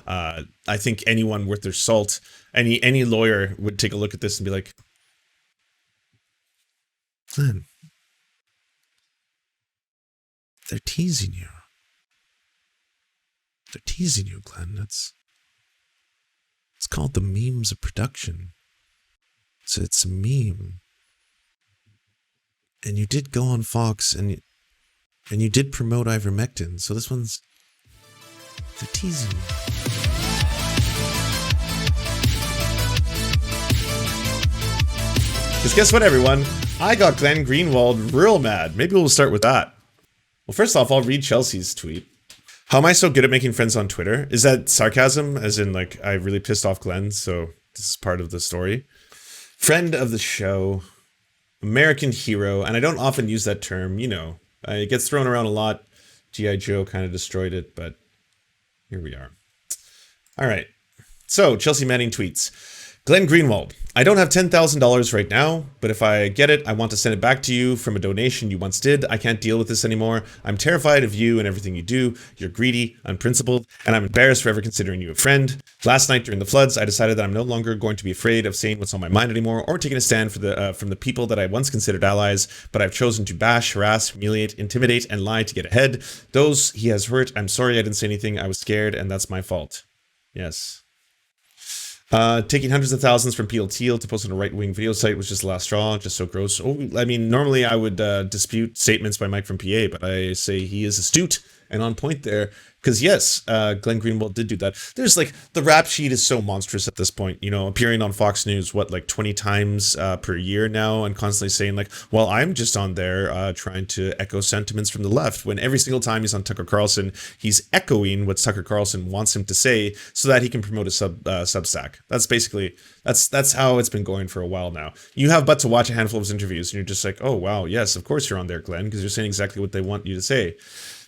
I think anyone worth their salt, any lawyer would take a look at this and be like, Glenn, they're teasing you. They're teasing you, Glenn. It's called the memes of production. So it's a meme. And you did go on Fox and you did promote ivermectin. So this one's, they're teasing you. Because guess what, everyone? I got Glenn Greenwald real mad. Maybe we'll start with that. Well, first off, I'll read Chelsea's tweet. How am I so good at making friends on Twitter? Is that sarcasm? As in, like, I really pissed off Glenn, so this is part of the story. Friend of the show, American hero, and I don't often use that term, you know. It gets thrown around a lot. G.I. Joe kind of destroyed it, but here we are. All right. So, Chelsea Manning tweets, Glenn Greenwald, I don't have $10,000 right now, but if I get it, I want to send it back to you from a donation you once did. I can't deal with this anymore. I'm terrified of you and everything you do. You're greedy, unprincipled, and I'm embarrassed for ever considering you a friend. Last night during the floods, I decided that I'm no longer going to be afraid of saying what's on my mind anymore or taking a stand for from the people that I once considered allies, but I've chosen to bash, harass, humiliate, intimidate, and lie to get ahead. Those he has hurt, I'm sorry I didn't say anything. I was scared, and that's my fault. Yes. Taking hundreds of thousands from Peel Teal to post on a right-wing video site was just the last straw, just so gross. Oh, I mean, normally I would dispute statements by Mike from PA, but I say he is astute and on point there. Because yes, Glenn Greenwald did do that. There's like, the rap sheet is so monstrous at this point, you know, appearing on Fox News, what, like 20 times per year now, and constantly saying like, well, I'm just on there trying to echo sentiments from the left, when every single time he's on Tucker Carlson, he's echoing what Tucker Carlson wants him to say so that he can promote a Substack. That's basically, that's how it's been going for a while now. You have but to watch a handful of his interviews and you're just like, oh, wow, yes, of course you're on there, Glenn, because you're saying exactly what they want you to say.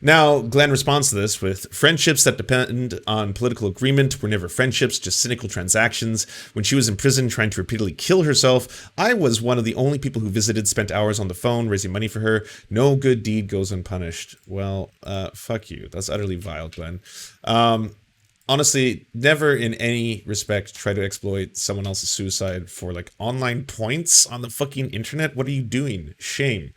Now, Glenn responds to this with, friendships that depend on political agreement were never friendships, just cynical transactions. When she was in prison trying to repeatedly kill herself, I was one of the only people who visited, spent hours on the phone, raising money for her. No good deed goes unpunished. Well, fuck you. That's utterly vile, Glenn. Honestly, never in any respect try to exploit someone else's suicide for like online points on the fucking internet. What are you doing? Shame.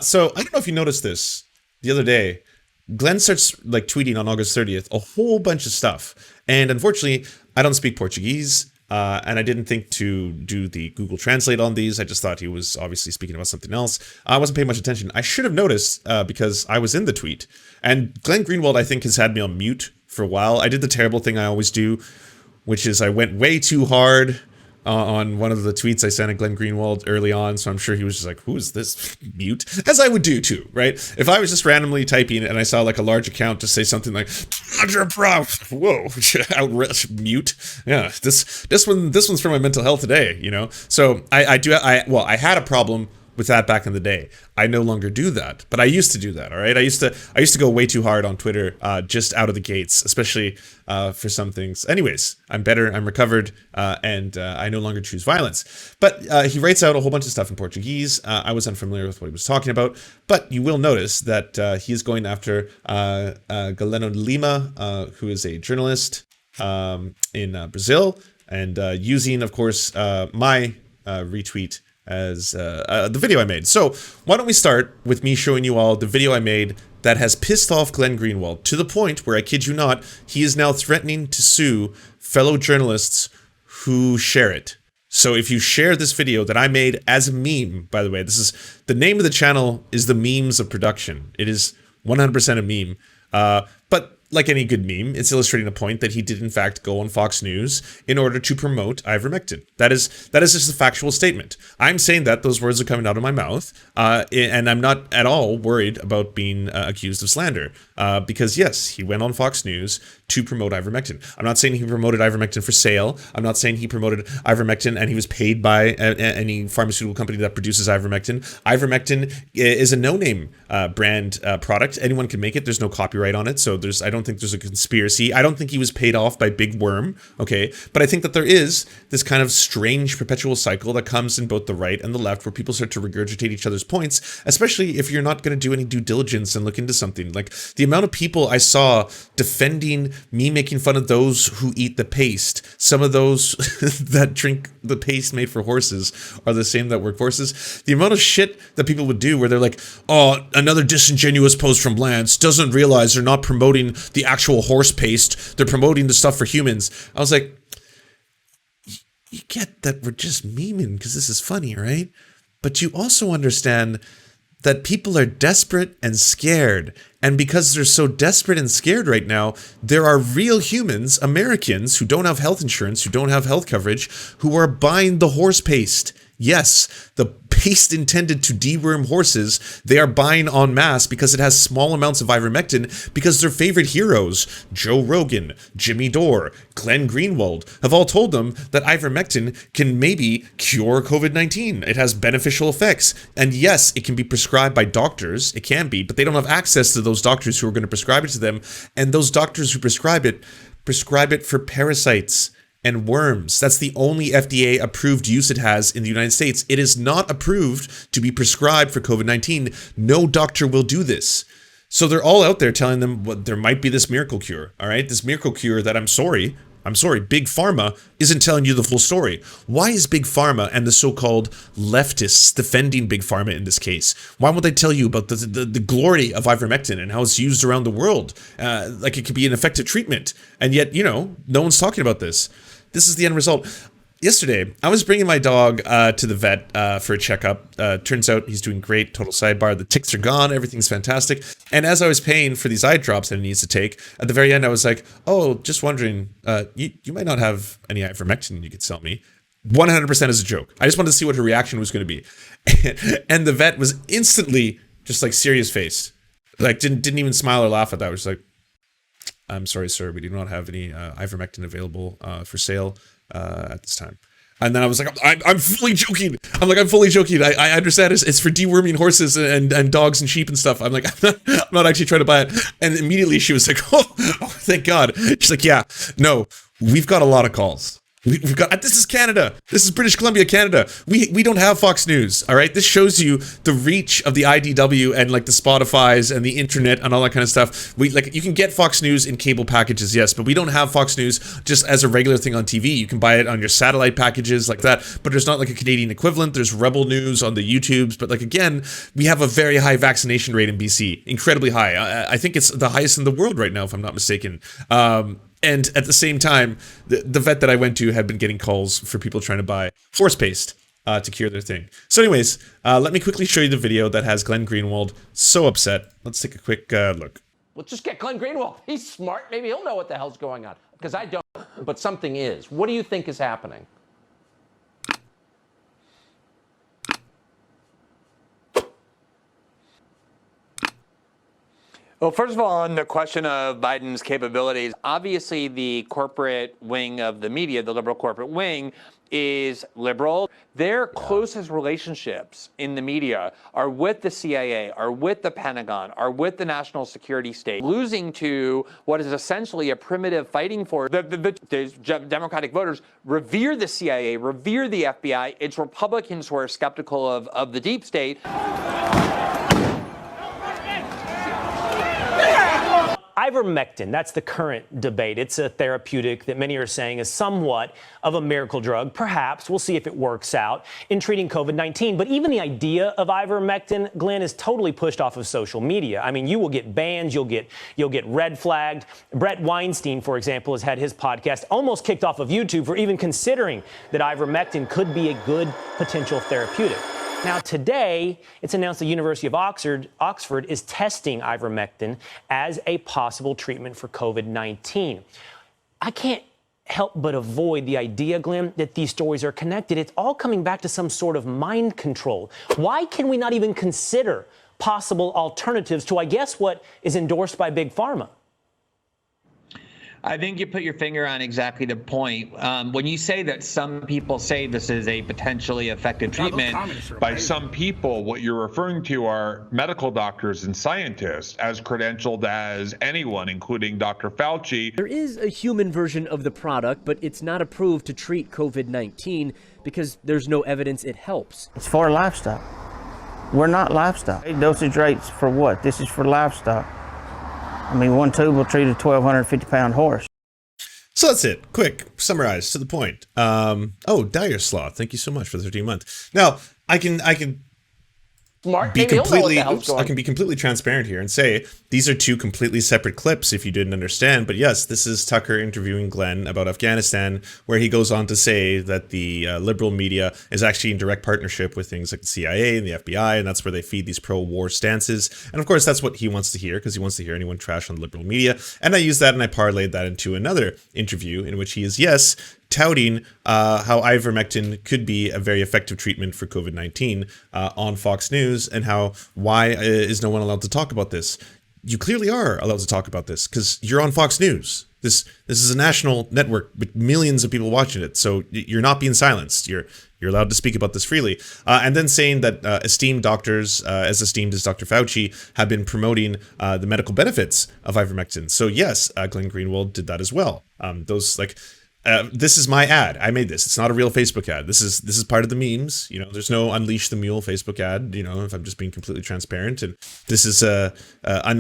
So I don't know if you noticed this the other day. Glenn starts like tweeting on August 30th a whole bunch of stuff, and unfortunately I don't speak Portuguese, and I didn't think to do the Google Translate on these. I just thought he was obviously speaking about something else. I wasn't paying much attention. I should have noticed because I was in the tweet, and Glenn Greenwald I think has had me on mute for a while. I did the terrible thing I always do, which is I went way too hard on one of the tweets I sent at Glenn Greenwald early on, so I'm sure he was just like, who is this? Mute? As I would do too, right? If I was just randomly typing and I saw like a large account just say something like, whoa, outrage, mute. Yeah, this one's for my mental health today, you know? So I had a problem with that back in the day. I no longer do that, but I used to do that. All right, I used to go way too hard on Twitter, just out of the gates, especially for some things. Anyways, I'm better, I'm recovered, and I no longer choose violence. But he writes out a whole bunch of stuff in Portuguese. I was unfamiliar with what he was talking about, but you will notice that he is going after Galeno Lima, who is a journalist in Brazil, and using, of course, my retweet as the video I made. So why don't we start with me showing you all the video I made that has pissed off Glenn Greenwald to the point where, I kid you not, he is now threatening to sue fellow journalists who share it. So if you share this video that I made as a meme, by the way, this is the name of the channel, is the Memes of Production. It is 100% a meme. But like any good meme, it's illustrating a point that he did in fact go on Fox News in order to promote ivermectin. That is just a factual statement. I'm saying that those words are coming out of my mouth, and I'm not at all worried about being accused of slander, because yes, he went on Fox News to promote ivermectin. I'm not saying he promoted ivermectin for sale. I'm not saying he promoted ivermectin and he was paid by any pharmaceutical company that produces ivermectin. Ivermectin is a no-name brand product. Anyone can make it. There's no copyright on it, so I don't think there's a conspiracy. I don't think he was paid off by Big Worm, okay? But I think that there is this kind of strange perpetual cycle that comes in both the right and the left, where people start to regurgitate each other's points, especially if you're not going to do any due diligence and look into something. Like the amount of people I saw defending me making fun of those who eat the paste. Some of those that drink the paste made for horses are the same that work horses. The amount of shit that people would do where they're like, oh, another disingenuous post from Lance doesn't realize they're not promoting the actual horse paste. They're promoting the stuff for humans. I was like, you get that we're just memeing because this is funny, right? But you also understand that people are desperate and scared. And because they're so desperate and scared right now, there are real humans, Americans, who don't have health insurance, who don't have health coverage, who are buying the horse paste. Yes, the paste intended to deworm horses, they are buying en masse because it has small amounts of ivermectin because their favorite heroes, Joe Rogan, Jimmy Dore, Glenn Greenwald, have all told them that ivermectin can maybe cure COVID-19. It has beneficial effects. And yes, it can be prescribed by doctors. It can be, but they don't have access to those doctors who are going to prescribe it to them. And those doctors who prescribe it for parasites and worms. That's the only FDA approved use it has in the United States. It is not approved to be prescribed for COVID-19. No doctor will do this. So they're all out there telling them there might be this miracle cure, all right? This miracle cure that I'm sorry, Big Pharma isn't telling you the full story. Why is Big Pharma and the so-called leftists defending Big Pharma in this case? Why won't they tell you about the glory of ivermectin and how it's used around the world? Like it could be an effective treatment. And yet, no one's talking about this. This is the end result. Yesterday, I was bringing my dog to the vet for a checkup. Turns out he's doing great. Total sidebar. The ticks are gone. Everything's fantastic. And as I was paying for these eye drops that he needs to take, at the very end, I was like, oh, just wondering, you might not have any ivermectin you could sell me. 100% is a joke. I just wanted to see what her reaction was going to be. And the vet was instantly just like serious face. Like didn't even smile or laugh at that. I was like, I'm sorry, sir, we do not have any ivermectin available for sale at this time. And then I was like, I'm fully joking. I'm fully joking. I understand it's for deworming horses and dogs and sheep and stuff. I'm like, I'm not actually trying to buy it. And immediately she was like, oh, thank God. She's like, yeah, no, we've got a lot of calls. We've got, this is Canada. This is British Columbia, Canada. We don't have Fox News, all right? This shows you the reach of the IDW and like the Spotifys and the internet and all that kind of stuff. You can get Fox News in cable packages, yes, but we don't have Fox News just as a regular thing on TV. You can buy it on your satellite packages like that, but there's not like a Canadian equivalent. There's Rebel News on the YouTubes, but like again, we have a very high vaccination rate in BC, incredibly high. I think it's the highest in the world right now, if I'm not mistaken. And at the same time, the vet that I went to had been getting calls for people trying to buy horse paste to cure their thing. So anyways, let me quickly show you the video that has Glenn Greenwald so upset. Let's take a quick look. Let's just get Glenn Greenwald. He's smart. Maybe he'll know what the hell's going on. Because I don't, but something is. What do you think is happening? Well, first of all, on the question of Biden's capabilities, obviously the corporate wing of the media, the liberal corporate wing, is liberal. Their closest relationships in the media are with the CIA, are with the Pentagon, are with the national security state, losing to what is essentially a primitive fighting force. The Democratic voters revere the CIA, revere the FBI. It's Republicans who are skeptical of the deep state. Ivermectin, that's the current debate. It's a therapeutic that many are saying is somewhat of a miracle drug. Perhaps, we'll see if it works out in treating COVID-19. But even the idea of ivermectin, Glenn, is totally pushed off of social media. I mean, you will get banned, you'll get red flagged. Brett Weinstein, for example, has had his podcast almost kicked off of YouTube for even considering that ivermectin could be a good potential therapeutic. Now, today, it's announced the University of Oxford is testing ivermectin as a possible treatment for COVID-19. I can't help but avoid the idea, Glenn, that these stories are connected. It's all coming back to some sort of mind control. Why can we not even consider possible alternatives to, I guess, what is endorsed by Big Pharma? I think you put your finger on exactly the point. When you say that some people say this is a potentially effective treatment, by some people, what you're referring to are medical doctors and scientists, as credentialed as anyone, including Dr. Fauci. There is a human version of the product, but it's not approved to treat COVID-19 because there's no evidence it helps. It's for livestock. We're not livestock. Dosage rates for what? This is for livestock. I mean, one tube will treat a 1,250-pound horse. So that's it. Quick, summarize, to the point. Dire Sloth, thank you so much for the 13 month. Now, I can Smart. be Maybe he'll know what completely the hell's going I can be completely transparent here and say these are two completely separate clips if you didn't understand. But yes, this is Tucker interviewing Glenn about Afghanistan, where he goes on to say that the liberal media is actually in direct partnership with things like the CIA and the FBI, and that's where they feed these pro-war stances. And of course, that's what he wants to hear, because he wants to hear anyone trash on the liberal media. And I used that and I parlayed that into another interview in which he is, yes, touting how ivermectin could be a very effective treatment for COVID-19 on Fox News, and how why is no one allowed to talk about this? You clearly are allowed to talk about this because you're on Fox News. This is a national network with millions of people watching it, so you're not being silenced. You're allowed to speak about this freely. And then saying that esteemed doctors, as esteemed as Dr. Fauci, have been promoting the medical benefits of ivermectin. So yes, Glenn Greenwald did that as well. This is my ad. I made this. It's not a real Facebook ad. This is part of the memes. You know, there's no Unleash the Mule Facebook ad. You know, if I'm just being completely transparent. And this is an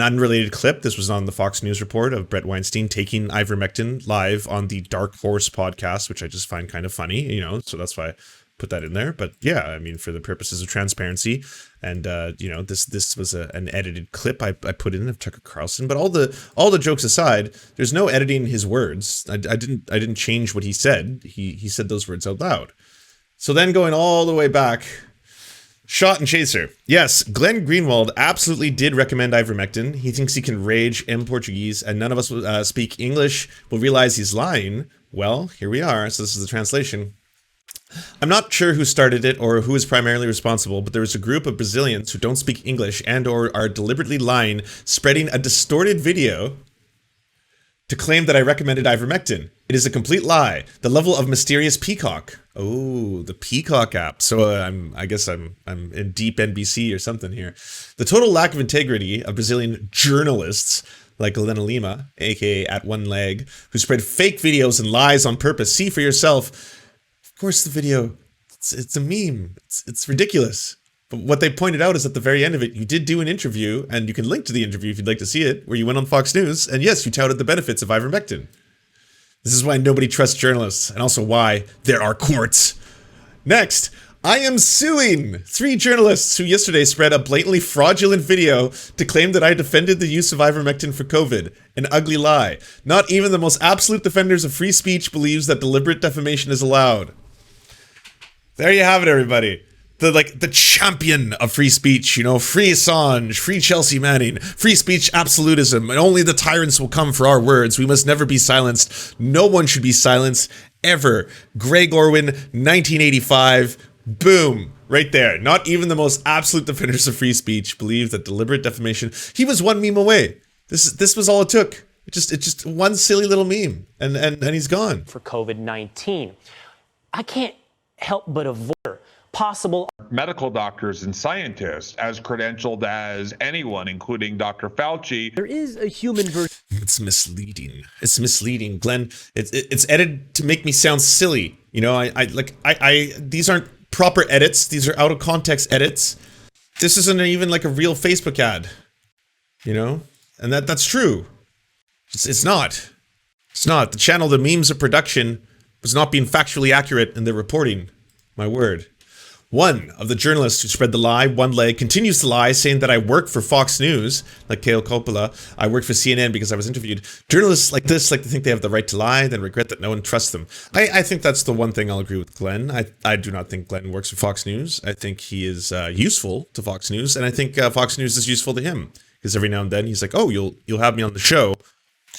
unrelated clip. This was on the Fox News report of Brett Weinstein taking ivermectin live on the Dark Horse podcast, which I just find kind of funny. You know, so that's why I put that in there. But yeah, I mean, for the purposes of transparency, and you know, this was an edited clip I put in of Tucker Carlson. But all the jokes aside, there's no editing his words. I didn't change what he said. He said those words out loud. So then going all the way back, Shot and Chaser. Yes, Glenn Greenwald absolutely did recommend ivermectin. He thinks he can rage in Portuguese, and none of us speak English will realize he's lying. Well, here we are. So this is the translation. I'm not sure who started it or who is primarily responsible, but there is a group of Brazilians who don't speak English and or are deliberately lying, spreading a distorted video to claim that I recommended ivermectin. It is a complete lie. The level of mysterious peacock. Oh, the Peacock app. So I guess I'm in deep NBC or something here. The total lack of integrity of Brazilian journalists like Helena Lima, aka At One Leg, who spread fake videos and lies on purpose. See for yourself. Of course, the video, it's a meme. It's ridiculous. But what they pointed out is at the very end of it, you did do an interview, and you can link to the interview if you'd like to see it, where you went on Fox News, and yes, you touted the benefits of ivermectin. This is why nobody trusts journalists, and also why there are courts. Next, I am suing 3 journalists who yesterday spread a blatantly fraudulent video to claim that I defended the use of ivermectin for COVID. An ugly lie. Not even the most absolute defenders of free speech believes that deliberate defamation is allowed. There you have it, everybody. The champion of free speech, you know, free Assange, free Chelsea Manning, free speech absolutism, and only the tyrants will come for our words. We must never be silenced. No one should be silenced, ever. Greg Orwin, 1985, boom, right there. Not even the most absolute defenders of free speech believe that deliberate defamation, he was one meme away. This was all it took. It's just one silly little meme, and he's gone. For COVID-19. I can't help but avoid possible medical doctors and scientists as credentialed as anyone, including Dr. Fauci. There is a human version. It's misleading. It's misleading, Glenn. It's edited to make me sound silly. You know, I these aren't proper edits. These are out of context edits. This isn't even like a real Facebook ad. You know, and that's true. It's not. It's not. The channel, the memes of production, was not being factually accurate in their reporting. My word. One of the journalists who spread the lie, One Leg, continues to lie, saying that I work for Fox News, like Kale Coppola. I work for CNN because I was interviewed. Journalists like this like to think they have the right to lie, then regret that no one trusts them. I think that's the one thing I'll agree with Glenn. I do not think Glenn works for Fox News. I think he is useful to Fox News, and I think Fox News is useful to him. Because every now and then he's like, oh, you'll have me on the show.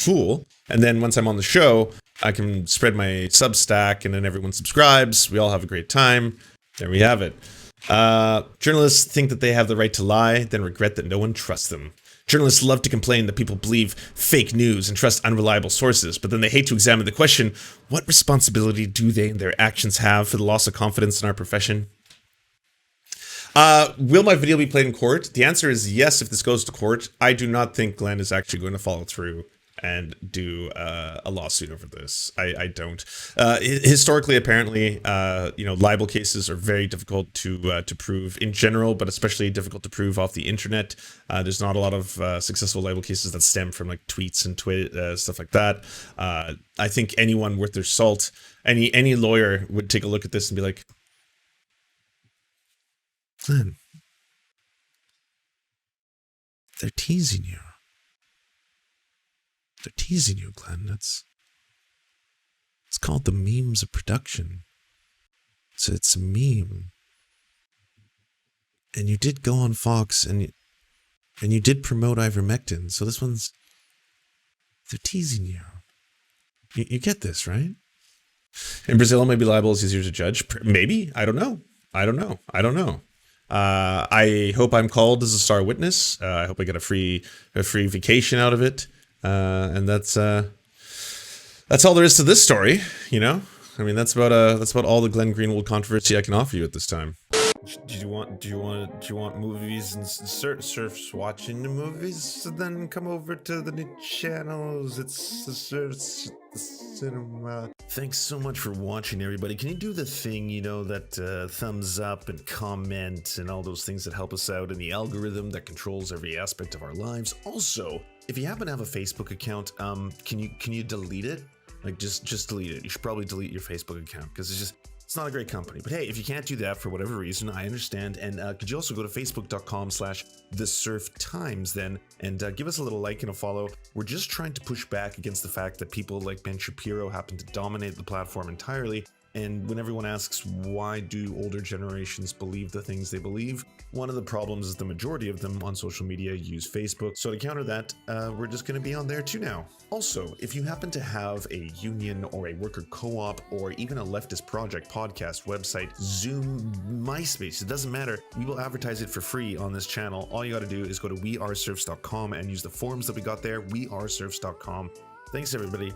Cool. And then once I'm on the show, I can spread my Substack, and then everyone subscribes. We all have a great time. There we have it. Journalists think that they have the right to lie, then regret that no one trusts them. Journalists love to complain that people believe fake news and trust unreliable sources, but then they hate to examine the question, what responsibility do they and their actions have for the loss of confidence in our profession? Will my video be played in court? The answer is yes if this goes to court. I do not think Glenn is actually going to follow through and do a lawsuit over this. I don't. Historically, apparently, libel cases are very difficult to prove in general, but especially difficult to prove off the internet. There's not a lot of successful libel cases that stem from like tweets and stuff like that. I think anyone worth their salt, any lawyer would take a look at this and be like, Glenn, they're teasing you. They're teasing you, Glenn. It's called the memes of production. So it's a meme. And you did go on Fox and you did promote ivermectin. So this one's, they're teasing you. You get this, right? In Brazil, maybe libel is easier to judge. Maybe. I don't know. I hope I'm called as a star witness. I hope I get a free vacation out of it. And that's all there is to this story, you know. I mean, that's about all the Glenn Greenwald controversy I can offer you at this time. Do you want movies and Serfs watching the movies? So then come over to the new channels. It's the Serfs cinema. Thanks so much for watching, everybody. Can you do the thing, you know, that thumbs up and comment and all those things that help us out in the algorithm that controls every aspect of our lives? Also, if you happen to have a Facebook account, can you delete it? Like just delete it. You should probably delete your Facebook account because it's not a great company. But hey, if you can't do that for whatever reason, I understand. And could you also go to facebook.com/thesurftimes then and give us a little like and a follow. We're just trying to push back against the fact that people like Ben Shapiro happen to dominate the platform entirely. And when everyone asks, why do older generations believe the things they believe? One of the problems is the majority of them on social media use Facebook. So to counter that, we're just going to be on there too now. Also, if you happen to have a union or a worker co-op or even a leftist project, podcast, website, Zoom, MySpace, it doesn't matter. We will advertise it for free on this channel. All you got to do is go to weareserfs.com and use the forms that we got there, weareserfs.com. Thanks, everybody.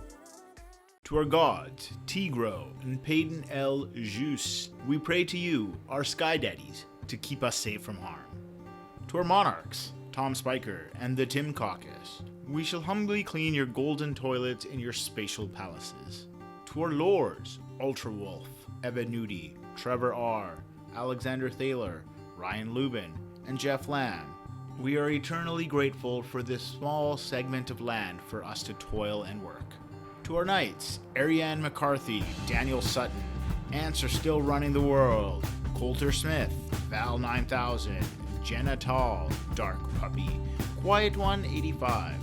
To our gods, Tigro and Payton El Jus, we pray to you, our sky daddies, to keep us safe from harm. To our monarchs, Tom Spiker and the Tim Caucus, we shall humbly clean your golden toilets in your spatial palaces. To our lords, Ultra Wolf, Evan Nudie, Trevor R., Alexander Thaler, Ryan Lubin, and Jeff Lamb, we are eternally grateful for this small segment of land for us to toil and work. To our knights, Ariane McCarthy, Daniel Sutton, Ants Are Still Running the World, Coulter Smith, Val 9000, Jenna Tall, Dark Puppy, Quiet One 85,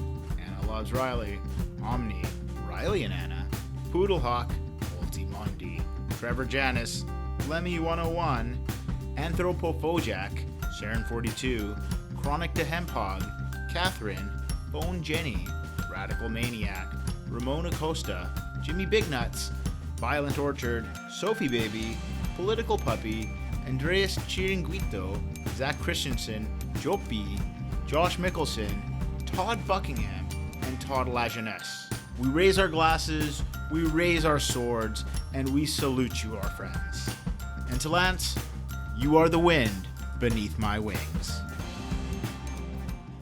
Anna Loves Riley, Omni, Riley and Anna, Poodlehawk, Ultimondi, Trevor Janis, Lemmy 101, Anthropophojack, Sharon 42, Chronic to Hemphog, Catherine, Bone Jenny, Radical Maniac, Ramona Costa, Jimmy Big Nuts, Violent Orchard, Sophie Baby, Political Puppy, Andreas Chiringuito, Zach Christensen, Jopi, Josh Mickelson, Todd Buckingham, and Todd Lajeunesse. We raise our glasses, we raise our swords, and we salute you, our friends. And to Lance, you are the wind beneath my wings.